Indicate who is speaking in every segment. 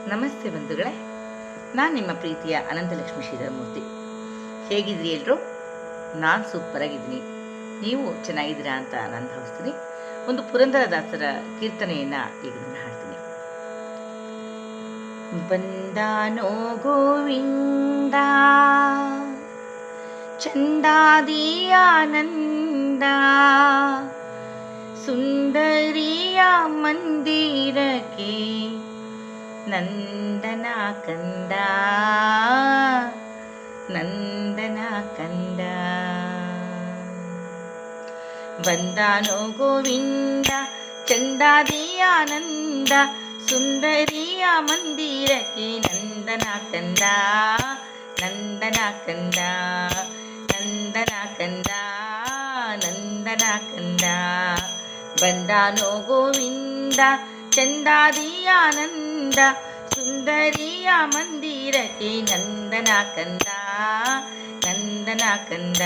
Speaker 1: ನಮಸ್ತೆ ಬಂಧುಗಳೇ, ನಾನು ನಿಮ್ಮ ಪ್ರೀತಿಯ ಅನಂತಲಕ್ಷ್ಮಿ ಶ್ರೀಧರಮೂರ್ತಿ. ಹೇಗಿದ್ರಿ ಎಲ್ಲರೂ? ನಾನು ಸೂಪರಾಗಿದ್ದೀನಿ. ನೀವು ಚೆನ್ನಾಗಿದ್ದೀರಾ ಅಂತ ನಾನು ಭಾವಿಸ್ತೀನಿ. ಒಂದು ಪುರಂದರದಾಸರ ಕೀರ್ತನೆಯನ್ನು ಈಗ ನಾನು ಹಾಡ್ತೀನಿ. ಬಂದಾನೋ ಗೋವಿಂದ ಚಂದಾದಿ ಆನಂದ, ಸುಂದರಿಯ ಮಂದಿರಕ್ಕೆ ನಂದನ ಕಂದ, ನಂದನ ಕಂದ. ಬಂದಾನೋ ಗೋವಿಂದ ಚಂದಾದಿ ಆನಂದ, ಸುಂದರಿಯ ಮಂದಿರಕ್ಕೆ ನಂದನ ಕಂದ, ನಂದನ ಕಂದ, ನಂದನ ಕಂದ, ನಂದನ ಕಂದ. ಬಂದಾನೋ ಗೋವಿಂದ ಚಂದಾದಿ ಆನಂದ, ಸುಂದರಿಯ ಮಂದಿರಕ್ಕೆ ನಂದನ ಕಂದ, ನಂದನ ಕಂದ,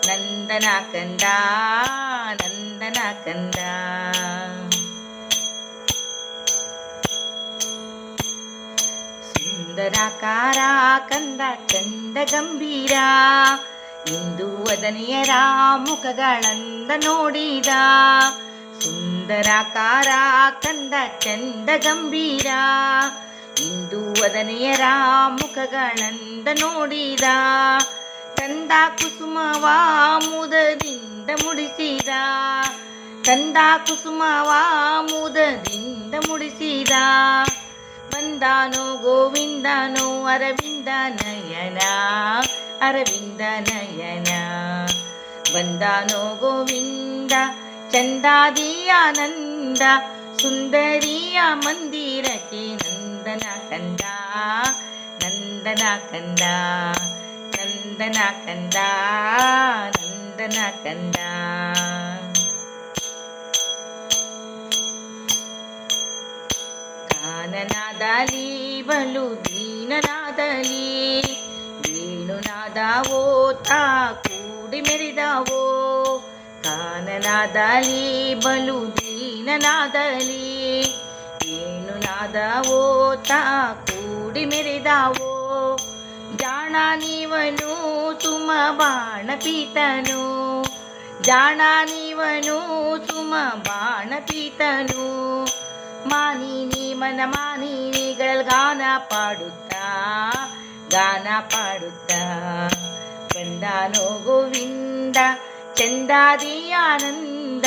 Speaker 1: ನಂದನ ಕಂದ, ನಂದನ ಕಂದ. ಸುಂದರಾಕಾರ ಕಂದ ಚಂದ ಗಂಭೀರ, ಇಂದು ವದನೆಯರ ಮುಖಗಳಂದ ನೋಡಿದ. ಸುಂದರಾಕಾರ ಕಂದ ಚಂದ ಗಂಭೀರ, ಇಂದು ವದನೆಯರ ಮುಖಗಳಂದ ನೋಡಿದ. ಕಂದ ಕುಸುಮವ ಮುದದಿಂದ ಮುಡಿಸಿದ, ಕಂದ ಕುಸುಮವ ಮುದದಿಂದ ಮುಡಿಸಿದ. ಬಂದಾನೋ ಗೋವಿಂದನೋ ಅರವಿಂದ ನಯನ, ಅರವಿಂದ ನಯನ. ಬಂದಾನೋ ಗೋವಿಂದ ಚಂದಾದಿ ಆನಂದ, ಸುಂದರಿಯ ಮಂದಿರಕ್ಕೆ ನಂದನ ಕಂದ, ನಂದನ ಕಂದ, ನಂದನ ಕಂದ, ನಂದನ ಕಂದ. ಕಾನನಾದಲಿ ಬಲು ದೀನನಾದಲಿ, ವೇಣುನಾದವೋ ತಾ ಕೂಡಿ ಮೆರೆದವೋ. ಕಾನನಾದಲಿ ಬಲು ದೀನನಾದಲಿ, ವೇಣುನಾದವೋ ತಾ ಕೂಡಿ ಮೆರೆದವೋ. ಜಾಣ ನೀವನು ಸುಮ ಬಾಣ ಪೀತನು, ಜಾಣ ನೀವನು ಸುಮ ಬಾಣ ಪೀತನು. ಮಾನಿನಿ ಮನ ಮಾನಿನಿಗಳ ಗಾನ ಪಾಡುತ್ತಾ, ಗಾನ ಪಾಡುತ್ತಾ. ಬಂದಾನೋ ಗೋವಿಂದ ಚಂದಾದಿ ಆನಂದ,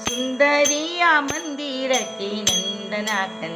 Speaker 1: ಸುಂದರಿಯ ಮಂದಿರಕ್ಕೆ ನಂದನ ಕಂದ.